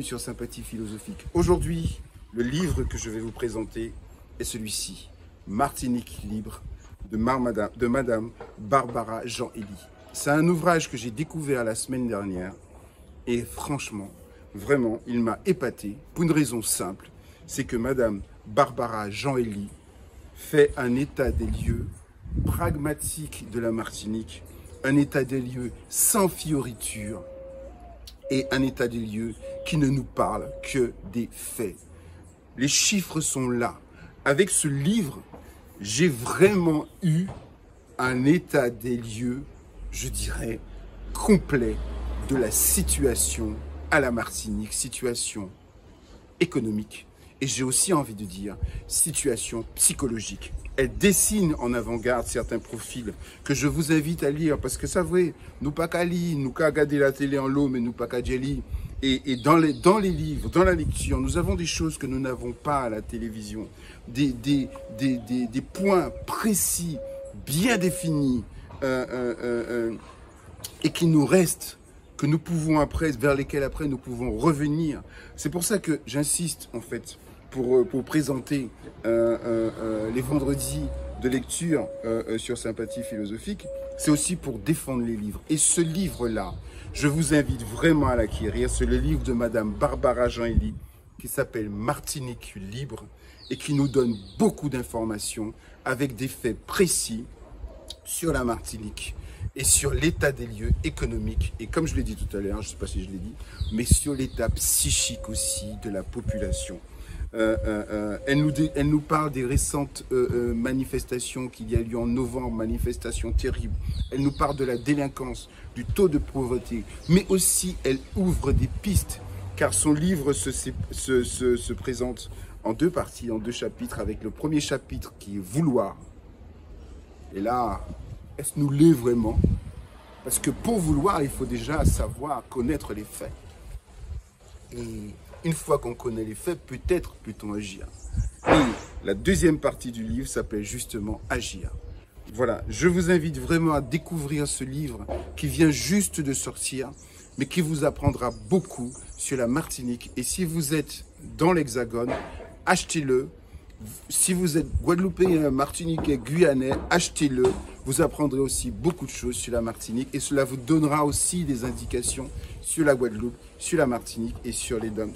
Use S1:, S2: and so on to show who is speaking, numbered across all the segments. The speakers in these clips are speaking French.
S1: bienvenue sur Sympathie philosophique. Aujourd'hui, le livre que je vais vous présenter est celui-ci, Martinique libre, de Madame Barbara Jean-Élie. C'est un ouvrage que j'ai découvert la semaine dernière et franchement, vraiment, il m'a épaté pour une raison simple, c'est que Madame Barbara Jean-Élie fait un état des lieux pragmatique de la Martinique, un état des lieux sans fioriture et un état des lieux qui ne nous parle que des faits. Les chiffres sont là. Avec ce livre, j'ai vraiment eu un état des lieux, je dirais, complet de la situation à la Martinique, situation économique. Et j'ai aussi envie de dire situation psychologique. Elle dessine en avant-garde certains profils que je vous invite à lire parce que ça vrai, nous pas qu'à lire, nous qu'à regarder la télé en l'eau, mais nous pas qu'à lire. Et dans les livres, dans la lecture, nous avons des choses que nous n'avons pas à la télévision, des points précis, bien définis et qui nous restent, que nous pouvons après, vers lesquels après nous pouvons revenir. C'est pour ça que j'insiste en fait pour présenter les vendredis de lecture sur Sympathie philosophique, c'est aussi pour défendre les livres. Et ce livre-là, je vous invite vraiment à l'acquérir. C'est le livre de Madame Barbara Jean-Élie qui s'appelle Martinique libre et qui nous donne beaucoup d'informations avec des faits précis sur la Martinique et sur l'état des lieux économiques et comme je l'ai dit tout à l'heure, je ne sais pas si je l'ai dit, mais sur l'état psychique aussi de la population. Elle nous parle des récentes manifestations qu'il y a eu en novembre, manifestations terribles. Elle nous parle de la délinquance, du taux de pauvreté, mais aussi elle ouvre des pistes, car son livre se présente en deux parties, en deux chapitres, avec le premier chapitre qui est vouloir. Et là, est-ce nous l'est vraiment? Parce que pour vouloir, il faut déjà savoir connaître les faits. Et une fois qu'on connaît les faits, peut-être peut-on agir. Et la deuxième partie du livre s'appelle justement Agir. Voilà, je vous invite vraiment à découvrir ce livre qui vient juste de sortir, mais qui vous apprendra beaucoup sur la Martinique. Et si vous êtes dans l'Hexagone, achetez-le. Si vous êtes Guadeloupéen, Martiniquais, Guyanais, achetez-le. Vous apprendrez aussi beaucoup de choses sur la Martinique et cela vous donnera aussi des indications sur la Guadeloupe, sur la Martinique et sur les DOM,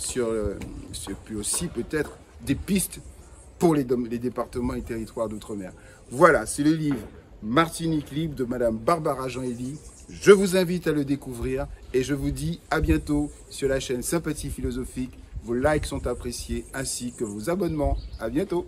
S1: puis aussi peut-être des pistes pour les départements et territoires d'outre-mer. Voilà, c'est le livre Martinique libre de Madame Barbara Jean-Élie. Je vous invite à le découvrir et je vous dis à bientôt sur la chaîne Sympathie philosophique. Vos likes sont appréciés ainsi que vos abonnements. À bientôt.